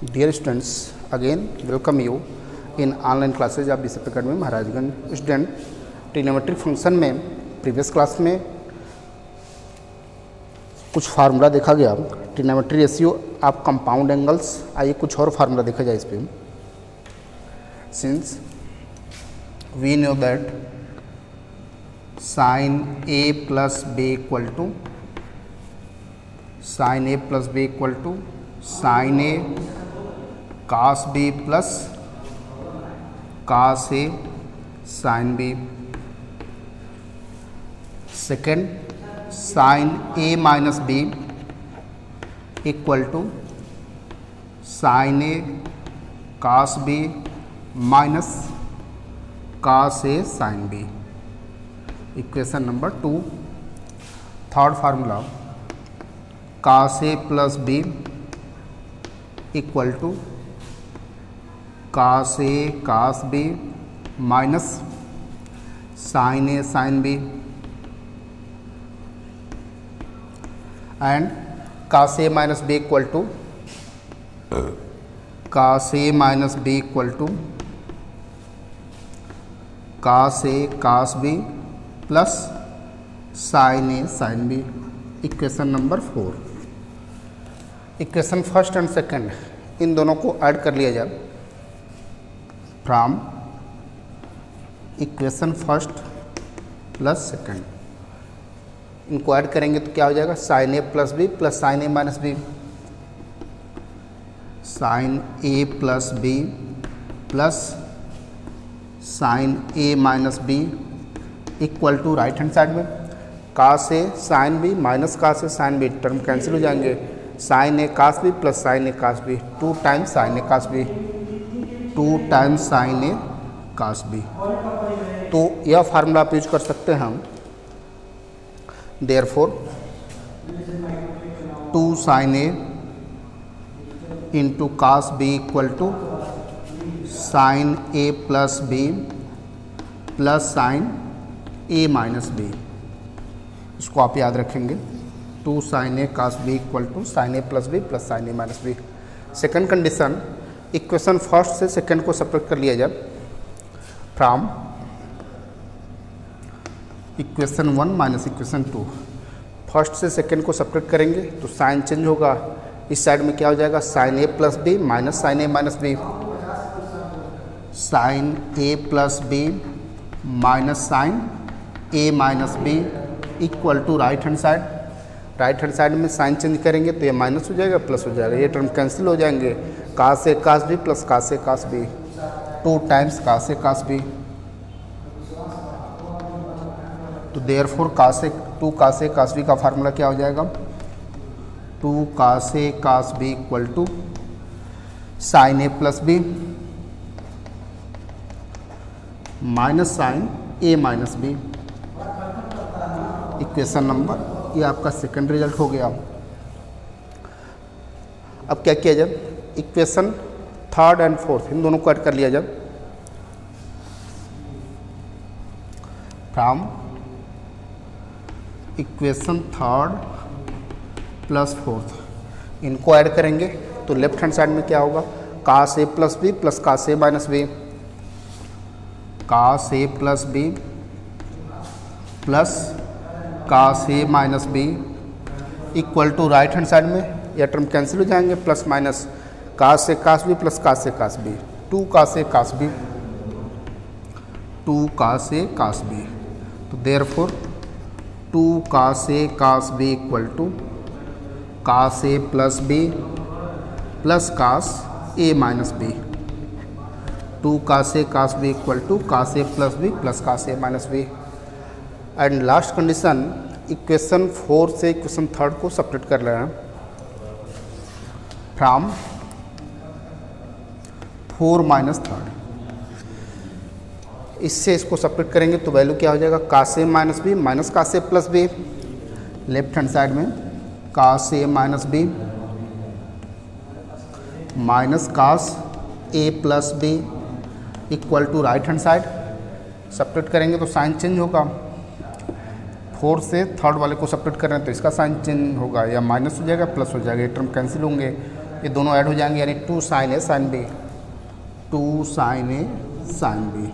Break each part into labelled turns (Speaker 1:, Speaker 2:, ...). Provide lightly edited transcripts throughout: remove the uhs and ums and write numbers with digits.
Speaker 1: Dear students, again welcome you in online classes of BCP Academy Maharajganj. Student, trigonometric function में previous class में कुछ formula देखा गया। Trigonometry ratio of compound angles. आइए कुछ और फार्मूला देखा जाए इस पर। Since we know that sine A plus B equal to sine a cos b plus cos a sin b। सेकेंड, sin a minus b equal to sin a cos b minus cos a sin b। Equation number 2। Third formula cos a plus b equal to cos a cos b minus sin a sin b। And cos a minus b equal to cos a minus b equal to cos a cos b plus sin a sin b। Equation number 4। Equation first and second इन दोनों को add कर लिया जाए। From equation first plus second, इनको add करेंगे तो क्या हो जाएगा? Sine A plus B plus sine A minus B. Sine A plus B plus sine A minus B equal to right hand side में कास ए साइन बी माइनस कास ए sine b, term cancel हो जाएंगे। Sine ए cos B plus sine ए cos B, 2 times sine ए cos B, 2 times sine ए cos B. तो यह formula आप use कर सकते हैं हम। Therefore 2 sine a into cos B equal to sine A plus B plus sine A minus B. इसको आप याद रखेंगे। 2 sine A cos B equal to sine A plus B plus sine A minus b. Second condition, equation first से second को separate कर लिया जाए। From equation 1 minus equation 2, first से सेकेंड को सेपरेट करेंगे तो साइन चेंज होगा। इस साइड में क्या हो जाएगा? Sine A plus B minus sine A minus B. Sine A plus B minus sine A minus B equal to right hand side. Right hand side में साइन चेंज करेंगे तो ये माइनस हो जाएगा प्लस हो जाएगा, ये टर्म कैंसिल हो जाएंगे। कास ए कास बी प्लस कास ए कास बी, 2 टाइम्स कास ए कास बी। तो therefore cos A 2 cos A cos B का फार्मूला क्या हो जाएगा? 2 cos A cos B equal to sine A plus B minus sine A minus B. Equation number, ये आपका second result हो गया। अब क्या किया जाए? इक्वेशन थर्ड एंड फोर्थ इन दोनों को ऐड कर लिया जाए। From equation third plus fourth, इनको ऐड करेंगे तो लेफ्ट हैंड साइड में क्या होगा? Cos A plus B plus cos A minus B. Cos A plus B plus cos A minus B equal to right hand side में यह term cancel हो जाएंगे, प्लस माइनस कास ए cos B plus cos ए cos B, 2 cos ए cos B, 2 cos ए cos B. तो therefore 2 cos A cos B equal to cos A plus B plus cos A minus b. 2 cos A cos B equal to cos A plus B plus cos A minus b. And last condition, equation 4 से equation third को separate कर रहे हैं। From 4 minus third, इससे इसको separate करेंगे तो value क्या हो जाएगा? कास ए माइनस बी माइनस कास ए plus B. Left hand side में cos A minus B minus cos A plus B equal to right hand side. Separate करेंगे तो साइन चेंज होगा। 4 से थर्ड वाले को सेपरेट कर रहे हैं तो इसका साइन चेंज होगा, या माइनस हो जाएगा प्लस हो जाएगा, ये टर्म कैंसिल होंगे। ये दोनों ऐड हो जाएंगे, यानी 2 sin A sin B, 2 sin A sin B।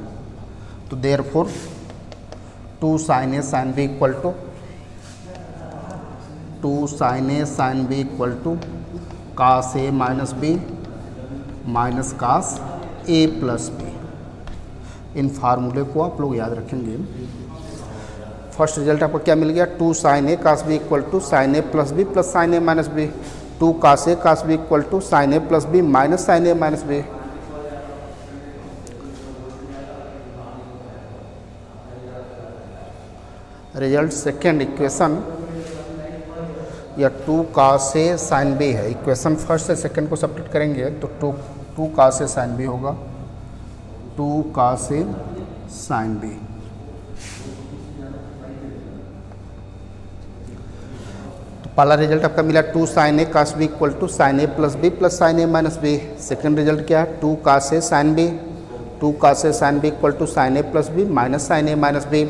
Speaker 1: तो therefore 2 sin A sin B equal to 2 sin A sin B equal to cos A minus B minus cos A plus B। इन फार्मूले को आप लोग याद रखेंगे। फर्स्ट रिजल्ट आपको क्या मिल गया, 2 sin A cos B equal to sin A plus B plus sin A minus B, 2 cos A cos B equal to sin A plus B minus sin A minus B। Result second equation या 2 cos A sin B है। Equation first से second को subtract करेंगे तो 2 cos A sin B होगा, 2 cos A sin B। तो पहला result आपका मिला 2 sin A cos B equal to sin A plus B plus sin A minus B। Second result क्या है, 2 cos A sin B, 2 cos A sin B equal to sin A plus B minus sin A minus B।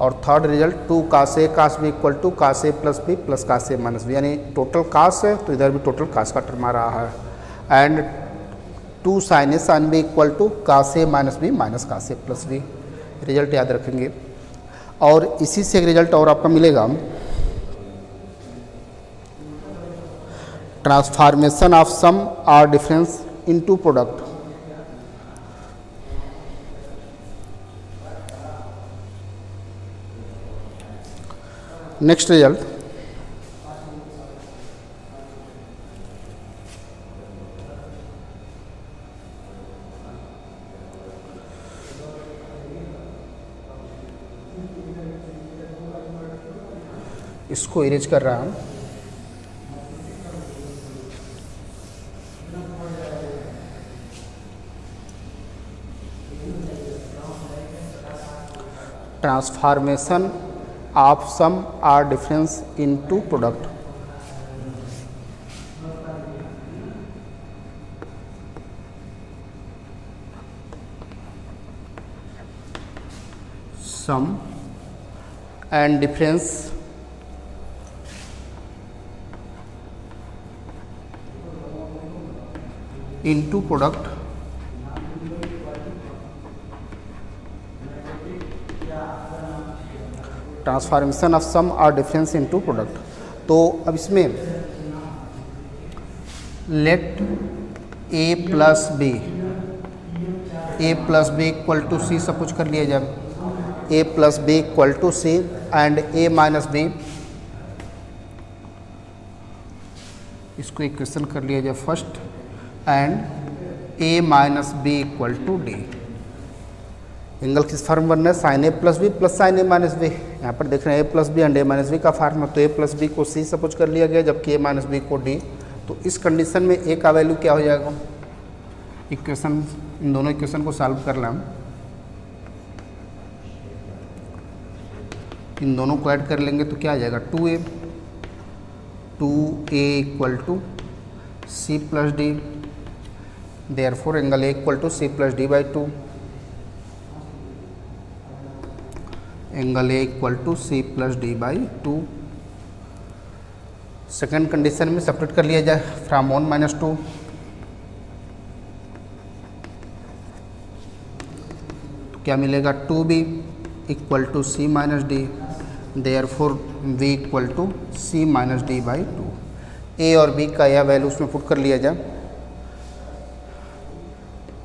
Speaker 1: और third result 2 cos A cos B equal to cos A plus B plus cos A minus B, यानी total cos है तो इधर भी total cos का term आ रहा है। And 2 sin A sin B equal to cos A minus B minus cos A plus B। Result याद रखेंगे। और इसी से एक रिजल्ट और आपका मिलेगा, ट्रांसफॉर्मेशन ऑफ सम और difference into product. Next result, इसको इरेज कर रहा हूं। ट्रांसफॉर्मेशन ऑफ सम और difference into product. Sum and difference into product. Transformation of sum और डिफरेंस इनटू प्रोडक्ट। तो अब इसमें let A plus B, A plus B equal to C suppose कर लिया जाए, A plus B equal to C and A minus B, इसको equation कर लिया जाए first, and A minus B equal to D। Angle किस form बनना है, साइन ए प्लस बी प्लस साइन ए माइनस बी। यहाँ पर देख रहे हैं A plus B and A minus B का फार्मूला, तो ए प्लस बी को सी सपोज कर लिया गया जबकि ए माइनस बी को डी। तो इस कंडीशन में ए का वैल्यू क्या हो जाएगा, इक्वेशन, इन दोनों इक्वेशन को सॉल्व कर लें, इन दोनों को ऐड कर लेंगे तो क्या आ जाएगा 2a equal to c plus d. Therefore angle a equal to c plus D by 2, angle a equal to c plus D by 2। Second condition में सब्ट्रैक्ट कर लिया जाए फ्रॉम 1 माइनस 2, तो क्या मिलेगा 2b equal to c minus d. Therefore v equal to c minus D by 2। A और b का यह वैल्यू उसमें पुट कर लिया जाए।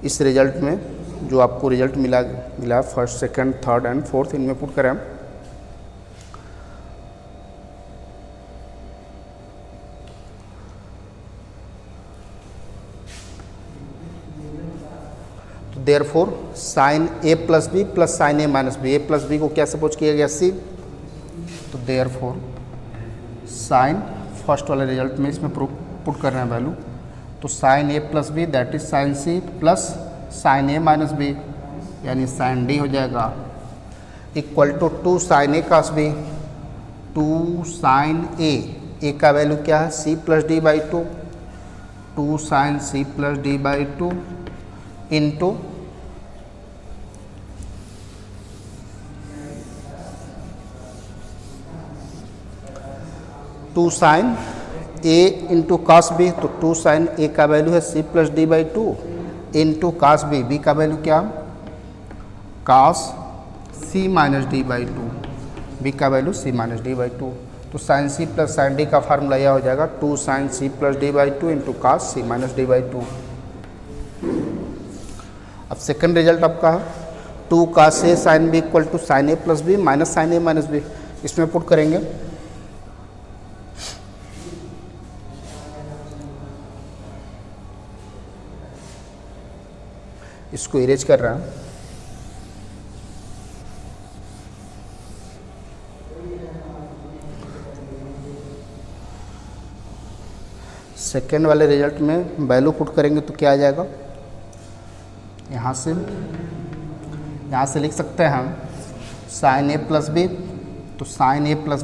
Speaker 1: इस रिजल्ट में जो आपको रिजल्ट मिला first second third and fourth, इनमें पुट करें। तो therefore sine A plus B plus sine A minus B, A plus B को क्या सपोज किया गया सी, तो देयरफॉर साइन फर्स्ट वाले रिजल्ट में इसमें पुट कर रहे हैं वैल्यू, तो sine A plus B that is sine C plus sine A minus B, यानी साइन डी हो जाएगा equal to 2 sine A cos B, 2 sine A का वैल्यू क्या है C plus D by 2, 2 sine C plus D by 2 into 2 sine a into cos B, तो 2 sine a का value है c plus D by two into cos B, b का value क्या cos c minus D by two, B का value c minus D by two. तो sine c plus sine d का formula यह हो जाएगा 2 sine c plus D by two into cos c minus D by two. अब second result आपका है 2 cos A sine B equal to sine A plus B minus sine A minus B. इसमें put करेंगे, इसको erase कर रहा है। Second वाले रिजल्ट में वैल्यू पुट करेंगे तो क्या आ जाएगा, यहाँ से लिख सकते हैं हम साइन ए प्लस बी, तो साइन ए प्लस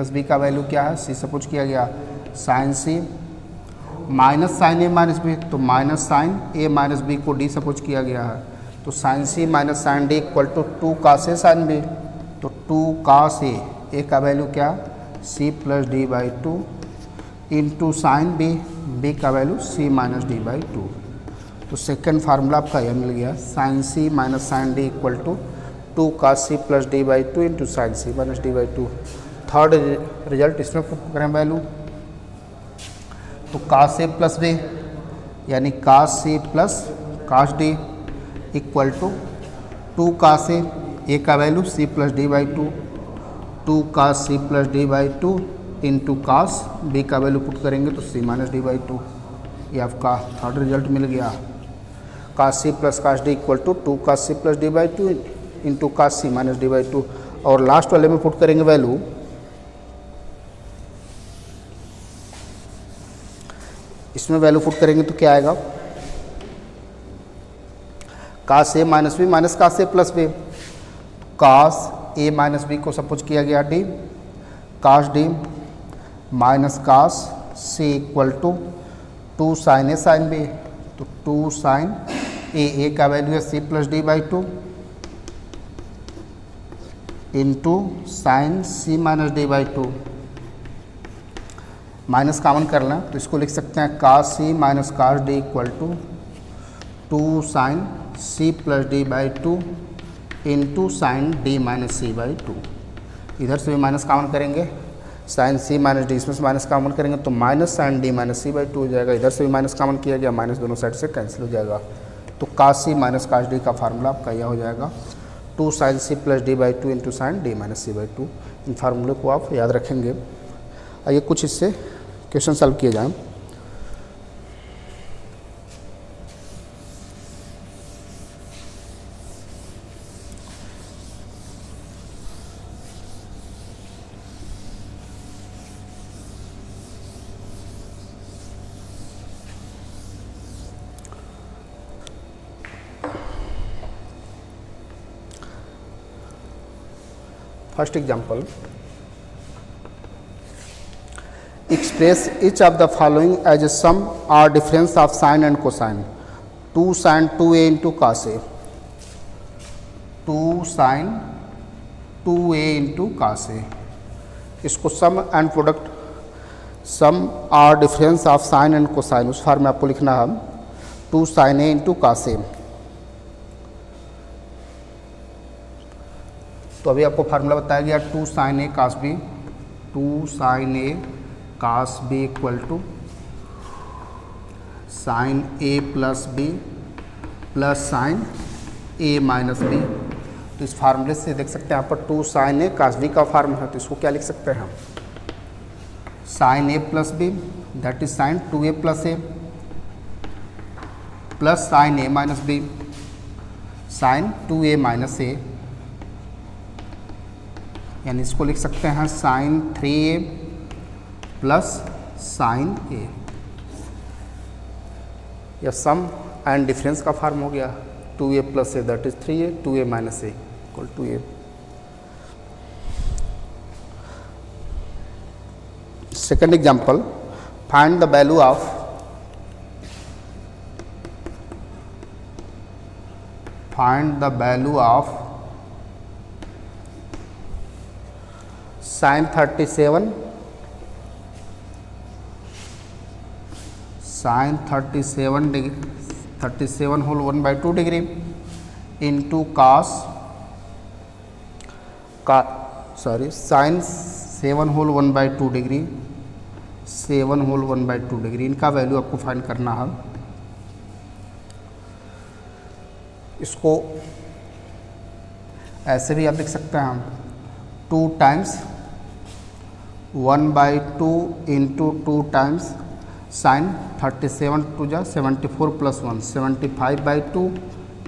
Speaker 1: बी का वैल्यू क्या है सी सपोज किया गया, साइन सी माइनस साइन ए माइनस बी, तो माइनस साइन ए माइनस बी को डी सपोज किया गया है, तो sine C minus sine D equal to 2 cos A sine B, तो 2 कास ए का वैल्यू क्या c plus D by two into sine b का value C minus D by two. तो सेकेंड फार्मूला आपका यह मिल गया sine C minus sine D equal to 2 cos C plus D by two into sine C minus D by two. Third result इसमें put करें value, तो cos ए plus B यानी cos C plus cos D equal to 2 cos ए का value C plus D by two, 2 cos C plus D by two into cos B का value put करेंगे तो C minus D by two. ये आपका third result मिल गया। Cos C plus cos D equal to 2 cos C plus D by two into cos C minus D by two. और last वाले में पुट करेंगे वैल्यू, इसमें वैल्यू पुट करेंगे तो क्या आएगा कास ए माइनस बी माइनस कास ए प्लस बी, कास ए minus B को सपोज किया गया D, cos D minus cos C equal to 2 sine A sine B, तो 2 साइन ए का वैल्यू है C plus D by two into sine C minus D by two. Minus common कर लें तो इसको लिख सकते हैं cos C minus cos D equal to 2 sine C plus D by two into sine D minus C by two. इधर से भी माइनस कॉमन करेंगे, साइन सी माइनस डी इसमें से माइनस कॉमन करेंगे तो minus sine D minus C by two हो जाएगा। इधर से भी माइनस कॉमन किया गया, माइनस दोनों साइड से कैंसिल हो जाएगा। तो cos C minus cos D का फार्मूला आपका यह हो जाएगा 2 sine C plus D by two into sine D minus C by two. इन फार्मूले को आप याद रखेंगे। आइए कुछ इससे क्वेश्चन सॉल्व किए जाएँ। First example, express each of the following as a sum or difference of sine and cosine. 2 sin 2a into cos a, 2 sin 2a into cos a। इसको सम एंड प्रोडक्ट, सम और difference of sine and cosine उस form में आपको लिखना है 2 sin a into cos a. तो अभी आपको फार्मूला बताया गया 2 sin a cos B, 2 sin a cos B equal to sine a plus B plus sine a minus b. तो इस फार्मूले से देख सकते हैं यहाँ पर 2 sin a कास बी का फार्मूला है, तो इसको क्या लिख सकते हैं हम sine a plus B that is sine 2a plus a plus sine a minus B sine 2a minus a, यानी इसको लिख सकते हैं sign 3a plus sine a। या सम एंड डिफरेंस का फार्म हो गया 2a plus a that is 3a, 2a minus a equal to a। Second example, find the value of sine 37 sine 37 whole 1/2 degree into sine 7 whole 1/2 degree, 7 whole 1/2 degree, इनका value आपको find करना है। इसको ऐसे भी आप लिख सकते हैं, 2 times 1/2 into 2 times sine 37 two जा 74 प्लस 1 75/2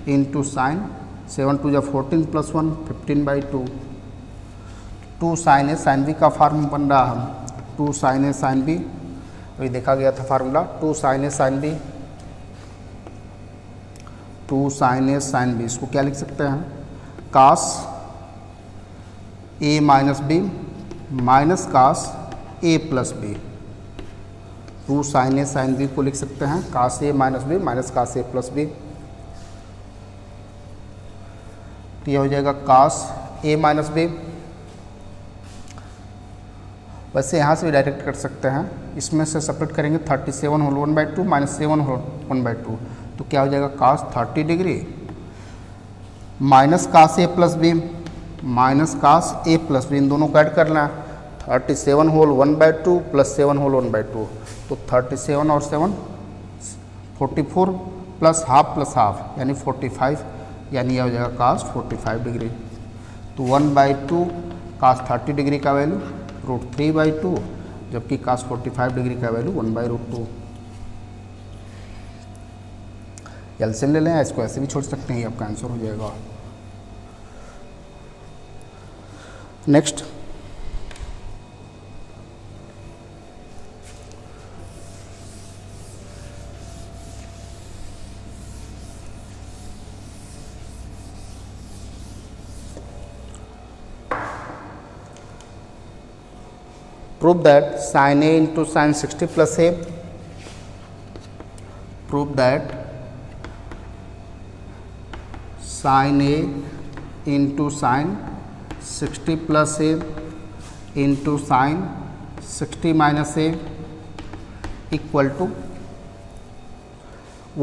Speaker 1: इंटू साइन 7 टू जा 14 plus 1 15/2। 2 sine A sine b का फार्मूला बन रहा है, 2 साइन ए साइन बी, अभी देखा गया था formula, 2 sine A sine B, 2 sine A sine B. इसको क्या लिख सकते हैं, कास ए minus B minus cos A plus B. 2 sine A sine B को लिख सकते हैं कास ए माइनस बी माइनस कास ए प्लस बी। तो यह हो जाएगा कास ए माइनस बी। वैसे यहाँ से भी डायरेक्ट कर सकते हैं, इसमें से सेपरेट करेंगे 37 होल 1/2 माइनस 7 होल 1/2, तो क्या हो जाएगा कास 30 डिग्री माइनस कास ए प्लस बी माइनस कास ए प्लस बी, इन दोनों को ऐड करना है। 37 होल 1/2 प्लस 7 होल 1/2, तो 37 और 7 44 प्लस हाफ यानी 45, यानी यह हो जाएगा कास 45 डिग्री। तो 1/2 कास 30 डिग्री का वैल्यू √3/2, जबकि कास 45 डिग्री का वैल्यू 1/√2। एलसीएम ले लें, इसको ऐसे भी छोड़ सकते हैं, ये आपका आंसर हो जाएगा। Next, prove that sin a into sin 60 plus a, prove that sin a into sin 60 plus a into sin 60 minus a equal to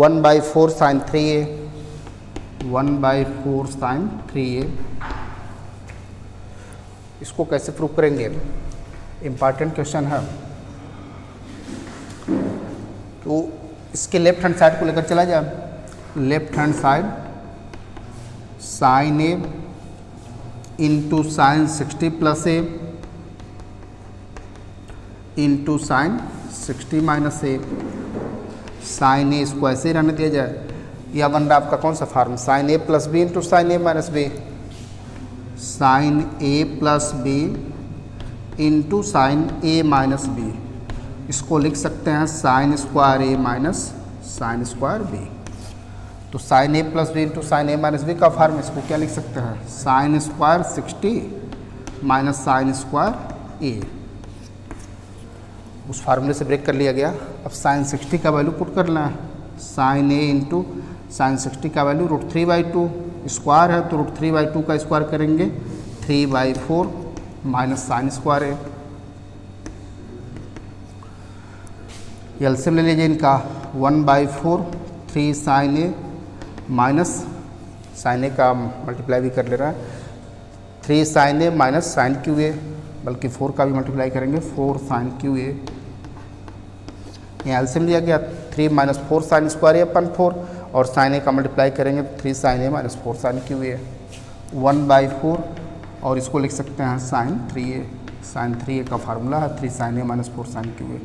Speaker 1: 1/4 sin 3a, 1/4 sin 3a। इसको कैसे प्रूव करेंगे, इम्पॉर्टेंट क्वेश्चन है। तो इसके left hand side को लेकर चला जाए, left hand side sign a into sine 60 plus A into sine 60 minus A. Sign ए इसको ऐसे ही रहने दिया जाए, यह बन रहा आपका कौन सा फार्म, साइन ए प्लस बी इंटू साइन ए माइनस बी, साइन ए प्लस बी इंटू साइन ए माइनस बी। इसको लिख सकते हैं sine square A minus sine square B. तो साइन ए प्लस बी इंटू साइन ए माइनस बी का फॉर्म, इसको क्या लिख सकते हैं, sine square 60 minus sine square A. उस फार्मूले से ब्रेक कर लिया गया। अब साइन 60 का वैल्यू पुट करना है, साइन ए इंटू साइन 60 का वैल्यू √3/2, स्क्वायर है तो √3/2 का स्क्वायर करेंगे 3/4 minus sine square A. LCM ले लीजिए इनका, 1/4 3 sine A minus sine A का मल्टीप्लाई भी कर ले रहा है, 3 sine A minus sine cube A, बल्कि 4 का भी मल्टीप्लाई करेंगे 4 साइन क्यू ए। यहाँ एलसीएम लिया गया 3 माइनस 4 साइन स्क्वायर ए अपन 4, और साइन ए का मल्टीप्लाई करेंगे 3 sine A minus 4 sine cube A, 1/4, और इसको लिख सकते हैं साइन 3a। साइन 3a का फार्मूला है 3 sine A minus 4 sine cube A,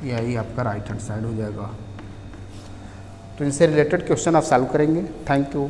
Speaker 1: यही आपका राइट हैंड साइड हो जाएगा। तो इनसे रिलेटेड क्वेश्चन आप सॉल्व करेंगे। Thank you.